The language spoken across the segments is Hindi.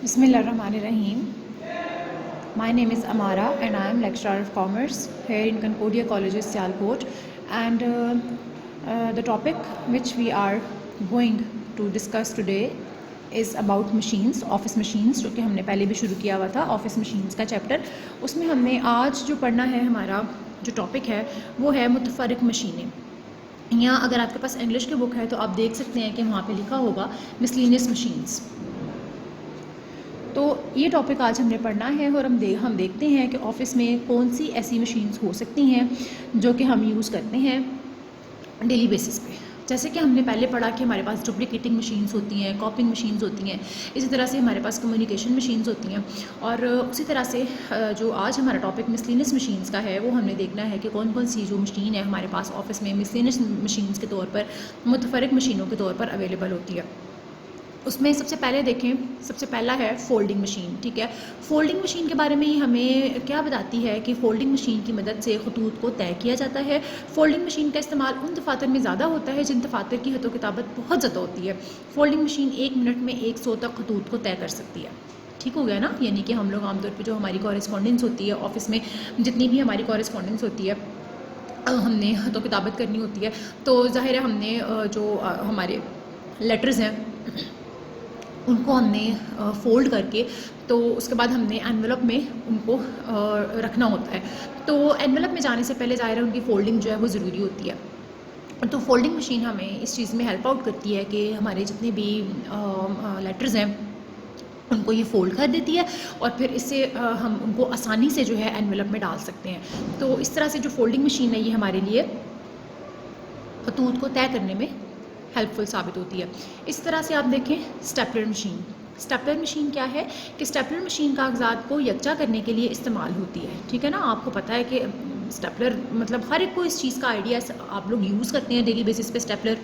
Bismillahirrahmanirrahim. My name is Amara and I am lecturer of commerce here in Concordia Colleges, Sialkot, and the topic which we are going to discuss today is about machines, office machines, जो कि हमने पहले भी शुरू किया हुआ था ऑफिस मशीन्स का चैप्टर। उसमें हमने आज जो पढ़ना है, हमारा जो टॉपिक है वो है मुतफरिक मशीनें। यहाँ अगर आपके पास इंग्लिश की बुक है तो आप देख सकते हैं कि वहाँ पे लिखा होगा मिसलिनियस मशीन्स। तो ये टॉपिक आज हमने पढ़ना है और हम देखते हैं कि ऑफ़िस में कौन सी ऐसी मशीन्स हो सकती हैं जो कि हम यूज़ करते हैं डेली बेसिस पे। जैसे कि हमने पहले पढ़ा कि हमारे पास डुप्लिकेटिंग मशीन्स होती हैं, कॉपिंग मशीन्स होती हैं, इसी तरह से हमारे पास कम्युनिकेशन मशीन्स होती हैं। और उसी तरह से जो आज हमारा टॉपिक मिसलिनियस मशीन्स का है वो हमने देखना है कि कौन कौन सी जो मशीन है हमारे पास ऑफ़िस में मिसलिनियस मशीन्स के तौर पर, मुतफरिक मशीनों के तौर पर अवेलेबल होती है। उसमें सबसे पहले देखें, सबसे पहला है फ़ोल्डिंग मशीन। ठीक है, फ़ोल्डिंग मशीन के बारे में ही हमें क्या बताती है कि फ़ोल्डिंग मशीन की मदद से खतूत को तय किया जाता है। फ़ोल्डिंग मशीन का इस्तेमाल उन दफातर में ज़्यादा होता है जिन दफातर की खतों किताबत बहुत ज़्यादा होती है। फ़ोल्डिंग मशीन 1 मिनट में 100 तक खतूत को तय कर सकती है। ठीक हो गया ना, यानी कि हम लोग आमतौर पर जो हमारी कॉरेस्पॉन्डेंस होती है ऑफ़िस में, जितनी भी हमारी कॉरेस्पॉन्डेंस होती है, हमने खतों किताबत करनी होती है, तो ज़ाहिर है हमने जो हमारे लेटर्स हैं उनको हमने फ़ोल्ड करके, तो उसके बाद हमने एनवेलप में उनको रखना होता है। तो एनवेलप में जाने से पहले ज़ाहिर है उनकी फ़ोल्डिंग जो है वो ज़रूरी होती है। तो फ़ोल्डिंग मशीन हमें इस चीज़ में हेल्प आउट करती है कि हमारे जितने भी लेटर्स हैं उनको ये फ़ोल्ड कर देती है और फिर इससे हम उनको आसानी से जो है एनवेलप में डाल सकते हैं। तो इस तरह से जो फ़ोल्डिंग मशीन है ये हमारे लिए खतूत को तय करने में हेल्पफुल साबित होती है। इस तरह से आप देखें स्टेपलर मशीन। स्टेपलर मशीन क्या है कि स्टेपलर मशीन कागजात को यकजा करने के लिए इस्तेमाल होती है। ठीक है ना, आपको पता है कि स्टेपलर मतलब हर एक को इस चीज़ का आइडिया आप लोग यूज़ करते हैं डेली बेसिस पे। स्टेपलर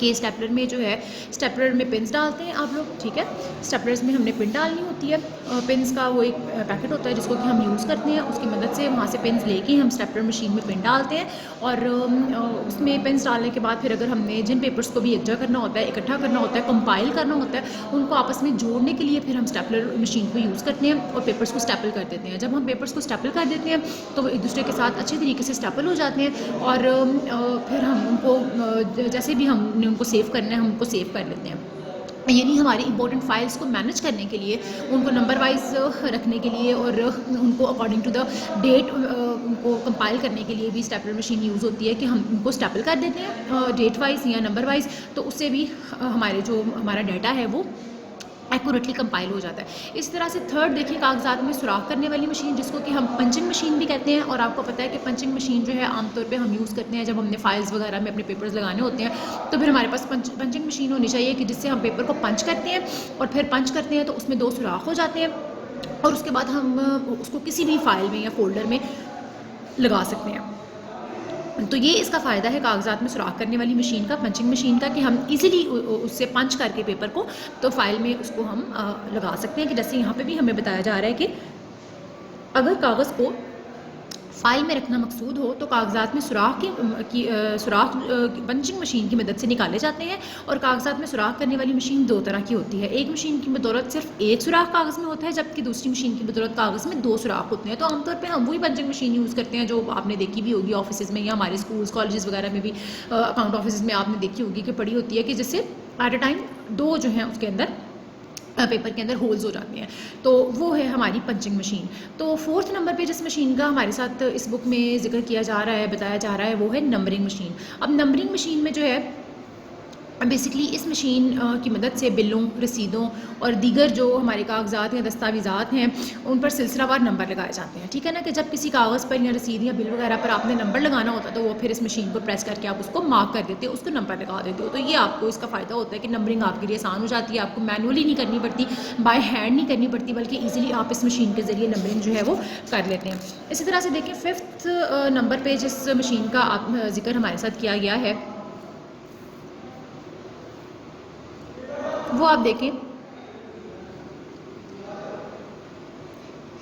के स्टेपलर में जो है, स्टेपलर में पिन्स डालते हैं आप लोग। ठीक है, स्टेपलर्स में हमने पिन डालनी होती है। पिन्स का वो एक पैकेट होता है जिसको कि हम यूज़ करते हैं, उसकी मदद से वहाँ से पिन्स लेके हम स्टेपलर मशीन में पिन डालते हैं और उसमें पिन्स डालने के बाद फिर अगर हमने जिन पेपर्स को भी यकजा करना होता है, इकट्ठा करना होता है, कंपाइल करना होता है, उनको आपस में जोड़ने के लिए फिर हम स्टेपलर मशीन को यूज़ करते हैं और पेपर्स को स्टेपल कर देते हैं। जब हम पेपर्स को स्टेपल कर देते हैं तो वो एक दूसरे के साथ अच्छे तरीके से स्टेपल हो जाते हैं और फिर हम उनको जैसे भी हमने उनको सेव करना है हम उनको सेव कर लेते हैं। यानी हमारी इंपॉर्टेंट फाइल्स को मैनेज करने के लिए, उनको नंबर वाइज रखने के लिए और उनको अकॉर्डिंग टू द डेट उनको कंपाइल करने के लिए भी स्टेपलर मशीन यूज़ होती है कि हम उनको स्टेपल कर देते हैं डेट वाइज या नंबर वाइज, तो उससे भी हमारा डाटा है वो एक्यूरेटली कंपाइल हो जाता है। इस तरह से थर्ड देखिए, कागजात में सुराख करने वाली मशीन जिसको कि हम पंचिंग मशीन भी कहते हैं। और आपको पता है कि पंचिंग मशीन जो है आमतौर पे हम यूज़ करते हैं जब हमने फाइल्स वगैरह में अपने पेपर्स लगाने होते हैं, तो फिर हमारे पास पंचिंग मशीन होनी चाहिए कि जिससे हम पेपर को पंच करते हैं और फिर पंच करते हैं तो उसमें 2 सुराख हो जाते हैं और उसके बाद हम उसको किसी भी फाइल में या फोल्डर में लगा सकते हैं। तो ये इसका फ़ायदा है कागजात में सुराख करने वाली मशीन का, पंचिंग मशीन का, कि हम इजीली उससे पंच करके पेपर को तो फाइल में उसको हम लगा सकते हैं। कि जैसे यहाँ पे भी हमें बताया जा रहा है कि अगर कागज़ को फ़ाइल में रखना मकसूद हो तो कागजात में सुराख पंचिंग मशीन की मदद से निकाले जाते हैं। और कागजात में सुराख करने वाली मशीन 2 तरह की होती है। एक मशीन की बदौलत सिर्फ 1 सुराख कागज़ में होता है, जबकि दूसरी मशीन की बदौलत कागज़ में 2 सुराख होते हैं। तो आमतौर पे हम वही पंचिंग मशीन यूज़ करते हैं जो आपने देखी भी होगी ऑफिस में या हमारे स्कूल्स कॉलेजेस वगैरह में भी, अकाउंट ऑफिस में आपने देखी होगी कि पड़ी होती है कि जिससे एट अ टाइम 2 जो हैं उसके अंदर पेपर के अंदर होल्स हो जाते हैं। तो वो है हमारी पंचिंग मशीन। तो 4th नंबर पे जिस मशीन का हमारे साथ इस बुक में जिक्र किया जा रहा है, बताया जा रहा है, वो है नंबरिंग मशीन। अब नंबरिंग मशीन में जो है बेसिकली इस मशीन की मदद से बिलों, रसीदों और दीगर जो हमारे कागजात या दस्तावेज़ात हैं उन पर सिलसिलावार नंबर लगाए जाते हैं। ठीक है ना, कि जब किसी कागज़ पर या रसीद या बिल वगैरह पर आपने नंबर लगाना होता है तो वो फिर इस मशीन को प्रेस करके आप उसको मार्क कर देते हो, उसको नंबर लगा देते हो। तो ये आपको इसका फ़ायदा होता है कि नंबरिंग आपके लिए आसान हो जाती है, आपको मैनुअली नहीं करनी पड़ती, बाय हैंड नहीं करनी पड़ती, बल्कि ईजिली आप इस मशीन के ज़रिए नंबरिंग जो है वो कर लेते हैं। इसी तरह से देखें 5th नंबर पर जिस मशीन का जिक्र हमारे साथ किया गया है वो आप देखें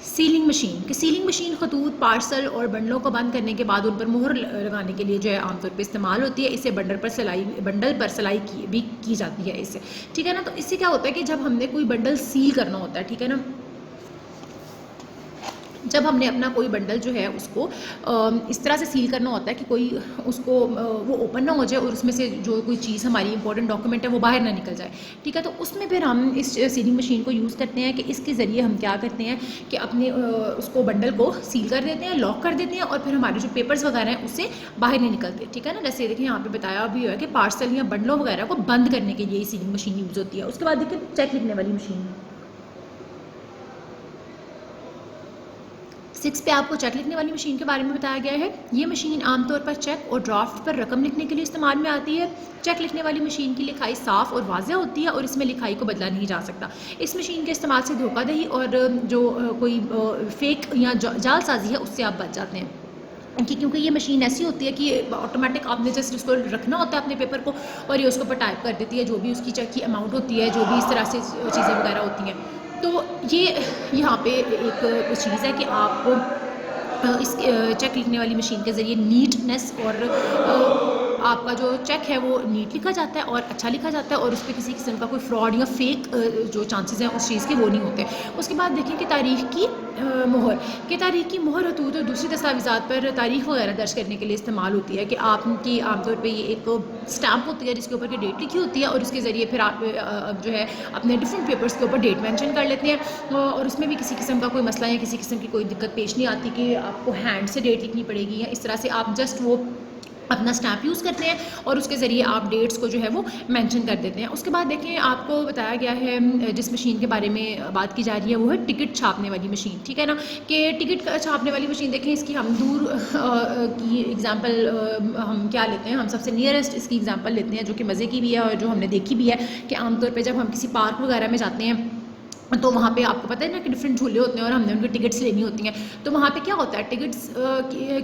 सीलिंग मशीन कि सीलिंग मशीन खतूत, पार्सल और बंडलों को बंद करने के बाद उन पर मोहर लगाने के लिए जो है आमतौर पे इस्तेमाल होती है। इससे बंडल पर सिलाई भी की जाती है इससे, ठीक है ना। तो इससे क्या होता है कि जब हमने कोई बंडल सील करना होता है, ठीक है ना, जब हमने अपना कोई बंडल जो है उसको इस तरह से सील करना होता है कि कोई उसको वो ओपन ना हो जाए और उसमें से जो कोई चीज़ हमारी इंपॉर्टेंट डॉक्यूमेंट है वो बाहर ना निकल जाए, ठीक है। तो उसमें फिर हम इस सीलिंग मशीन को यूज़ करते हैं कि इसके ज़रिए हम क्या करते हैं कि अपने उसको बंडल को सील कर देते हैं, लॉक कर देते हैं और फिर हमारे जो पेपर्स वगैरह हैं उससे बाहर नहीं निकलते, ठीक है ना। जैसे देखिए यहाँ पर बताया भी है कि पार्सल या बंडलों वगैरह को बंद करने के लिए सीलिंग मशीन यूज़ होती है। उसके बाद देखिए चेक लिखने वाली मशीन, 6 पे आपको चेक लिखने वाली मशीन के बारे में बताया गया है। ये मशीन आमतौर पर चेक और ड्राफ्ट पर रकम लिखने के लिए इस्तेमाल में आती है। चेक लिखने वाली मशीन की लिखाई साफ़ और वाज़ेह होती है और इसमें लिखाई को बदला नहीं जा सकता। इस मशीन के इस्तेमाल से धोखाधड़ी और जो कोई फेक या जालसाजी है उससे आप बच जाते हैं क्योंकि ये मशीन ऐसी होती है कि ऑटोमेटिक आपने जस्ट उसको रखना होता है अपने पेपर को और ये उसके ऊपर टाइप कर देती है जो भी उसकी चेक की अमाउंट होती है, जो भी इस तरह से चीज़ें वगैरह होती हैं। तो ये यहाँ पे एक चीज़ है कि आप इस चेक लिखने वाली मशीन के ज़रिए नीटनेस और आपका जो चेक है वो नीट लिखा जाता है और अच्छा लिखा जाता है और उस पर किसी किस्म का कोई फ्रॉड या फेक जो चांसेस हैं उस चीज़ के वो नहीं होते। उसके बाद देखिए कि तारीख की मोहर कि तारीख की मोहर हतूत और दूसरी दस्तावेज़ात पर तारीख वगैरह दर्ज करने के लिए इस्तेमाल होती है कि आपकी आमतौर पे ये एक स्टैम्प होती है जिसके ऊपर की डेट लिखी होती है और उसके ज़रिए फिर आप जो है अपने डिफरेंट पेपर्स के ऊपर डेट मेंशन कर लेते हैं और उसमें भी किसी किस्म का कोई मसला या किसी किस्म की कोई दिक्कत पेश नहीं आती कि आपको हैंड से डेट लिखनी पड़ेगी या इस तरह से आप जस्ट वो अपना स्टैम्प यूज़ करते हैं और उसके ज़रिए आप डेट्स को जो है वो मेंशन कर देते हैं। उसके बाद देखें आपको बताया गया है जिस मशीन के बारे में बात की जा रही है वो है टिकट छापने वाली मशीन, ठीक है ना। कि टिकट छापने वाली मशीन देखें इसकी हम दूर की एग्जांपल हम क्या लेते हैं, हम सबसे नियरेस्ट इसकी एग्जांपल लेते हैं जो कि मज़े की भी है और जो हमने देखी भी है कि आमतौर पर जब हम किसी पार्क वगैरह में जाते हैं तो वहाँ पे आपको पता है ना कि डिफरेंट झूले होते हैं और हमने उनकी टिकट्स लेनी होती हैं। तो वहाँ पे क्या होता है टिकट्स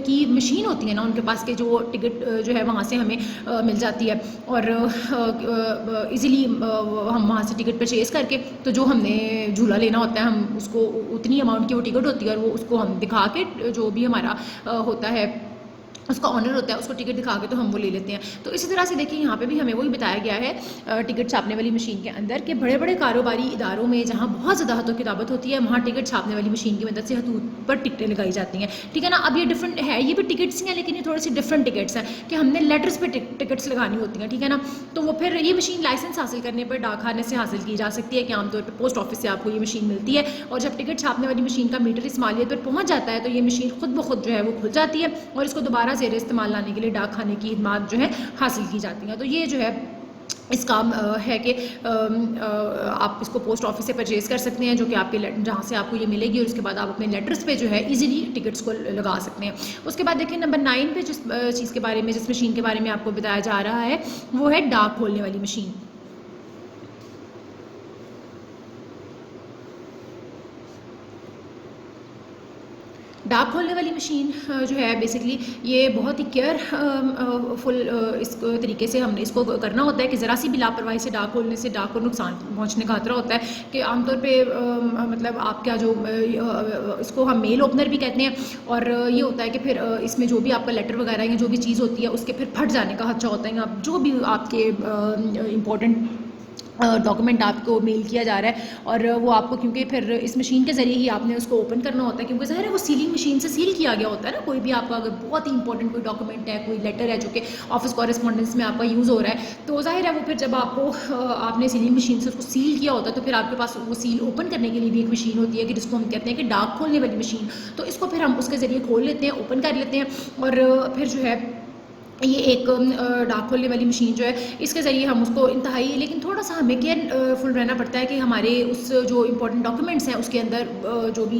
की मशीन होती है ना उनके पास के जो टिकट जो है वहाँ से हमें मिल जाती है और इजीली हम वहाँ से टिकट परचेज़ करके तो जो हमने झूला लेना होता है हम उसको उतनी अमाउंट की वो टिकट होती है और वो उसको हम दिखा के जो भी हमारा होता है उसका ऑनर होता है उसको टिकट दिखा के तो हम वो ले लेते हैं। तो इसी तरह से देखिए यहाँ पे भी हमें वही बताया गया है टिकट छापने वाली मशीन के अंदर कि बड़े बड़े कारोबारी इदारों में जहाँ बहुत ज़्यादा हतों की दावत होती है वहाँ टिकट छापने वाली मशीन की मदद से हतूत पर टिकटें लगाई जाती हैं, ठीक है ना। अब ये डिफरेंट है, ये भी टिकट्स ही हैं लेकिन ये थोड़ी सी डिफरेंट टिकट्स हैं कि हमने लेटर्स पर टिकट्स लगानी होती हैं, ठीक है ना। तो वो फिर ये मशीन लाइसेंस हासिल करने पर डाकखाने से हासिल की जा सकती है कि आमतौर पर पोस्ट ऑफिस से आपको ये मशीन मिलती है और जब टिकट छापने वाली मशीन का मीटर इस्तेमालियत पर पहुँच जाता है तो ये मशीन खुद ब खुद जो है वो खुल जाती है और इसको दोबारा ज़ेर इस्तेमाल लाने के लिए डाक खाने की खिदमत जो है हासिल की जाती हैं। तो ये जो है इस काम है कि आप इसको पोस्ट ऑफिस से परचेज़ कर सकते हैं जो कि आपके जहाँ से आपको ये मिलेगी और उसके बाद आप अपने लेटर्स पे जो है इजीली टिकट्स को लगा सकते हैं। उसके बाद देखिए नंबर 9 पे जिस चीज़ के बारे में जिस मशीन के बारे में आपको बताया जा रहा है वो है डाक खोलने वाली मशीन। डाक खोलने वाली मशीन जो है बेसिकली ये बहुत ही केयरफुल इस तरीके से हमने इसको करना होता है कि ज़रा सी भी लापरवाही से डाक खोलने से डाक को नुकसान पहुंचने का खतरा होता है कि आमतौर पे मतलब आपका जो इसको हम मेल ओपनर भी कहते हैं और ये होता है कि फिर इसमें जो भी आपका लेटर वगैरह या जो भी चीज़ होती है उसके फिर फट जाने का खदशा होता है। आप जो भी आपके इम्पोर्टेंट डॉक्यूमेंट आपको मेल किया जा रहा है और वो आपको क्योंकि फिर इस मशीन के ज़रिए ही आपने उसको ओपन करना होता है क्योंकि ज़ाहिर है वो सीलिंग मशीन से सील किया गया होता है ना। कोई भी आपका अगर बहुत ही इंपॉर्टेंट कोई डॉक्यूमेंट है, कोई लेटर है जो कि ऑफिस कॉरेस्पॉन्डेंस में आपका यूज़ हो रहा है तो ज़ाहिर है वो फिर जब आपको आपने सीलिंग मशीन से उसको सील किया होता है तो फिर आपके पास वो सील ओपन करने के लिए भी एक मशीन होती है कि जिसको हम कहते हैं कि डाक खोलने वाली मशीन। तो इसको फिर हम उसके ज़रिए खोल लेते हैं, ओपन कर लेते हैं और फिर जो है ये एक डाक खोलने वाली मशीन जो है इसके ज़रिए हम उसको इंतहाई लेकिन थोड़ा सा हमें केयरफुल रहना पड़ता है कि हमारे उस जो इम्पोर्टेंट डॉक्यूमेंट्स हैं उसके अंदर जो भी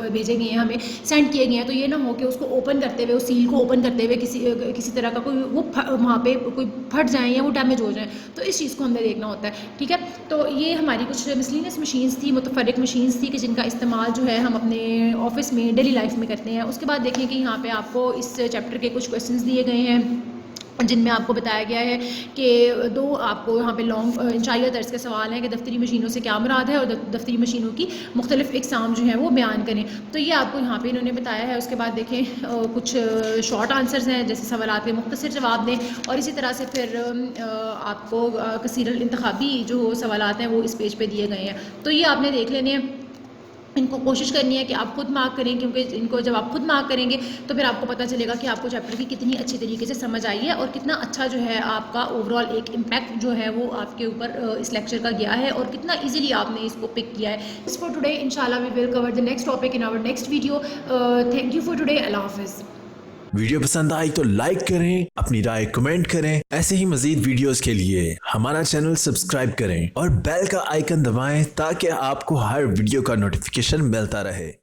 भेजे गए हैं हमें सेंड किए गए हैं तो ये ना हो कि उसको ओपन करते हुए उस सील को ओपन करते हुए किसी तरह का कोई वो वहाँ पे कोई फट जाए या वो डैमेज हो जाए तो इस चीज़ को हमने देखना होता है, ठीक है। तो ये हमारी कुछ मिसलिनियस मशीन्स थी, मुतफर्रिक मशीन्स थी कि जिनका इस्तेमाल जो है हम अपने ऑफिस में डेली लाइफ में करते हैं। उसके बाद देखें कि यहाँ पर आपको इस चैप्टर के कुछ क्वेश्चन दिए गए हैं जिनमें आपको बताया गया है कि दो आपको यहाँ पे लॉन्ग इंशाइया दर्स के सवाल हैं कि दफ्तरी मशीनों से क्या मुराद है और दफ्तरी मशीनों की मुख्तलिफ इकसाम जो हैं वो बयान करें। तो ये आपको यहाँ पे इन्होंने बताया है। उसके बाद देखें कुछ शॉर्ट आंसर्स हैं, जैसे सवालात के मुख्तसर जवाब दें, और इसी तरह से फिर आपको कसीरल इंतखाबी जो सवालात हैं वो इस पेज पर दिए गए हैं। तो ये आपने देख लेने हैं। इनको कोशिश करनी है कि आप खुद मार्क करें, क्योंकि इनको जब आप खुद मार्क करेंगे तो फिर आपको पता चलेगा कि आपको चैप्टर की कितनी अच्छी तरीके से समझ आई है और कितना अच्छा जो है आपका ओवरऑल एक इम्पैक्ट जो है वो आपके ऊपर इस लेक्चर का गया है और कितना इजीली आपने इसको पिक किया है। इस फॉर टुडे इंशाल्लाह we will cover the next topic in our next video. Thank you for today. अल्लाह हाफिज़। वीडियो पसंद आई तो लाइक करें, अपनी राय कमेंट करें। ऐसे ही मजीद वीडियोस के लिए हमारा चैनल सब्सक्राइब करें और बेल का आइकन दबाएं ताकि आपको हर वीडियो का नोटिफिकेशन मिलता रहे।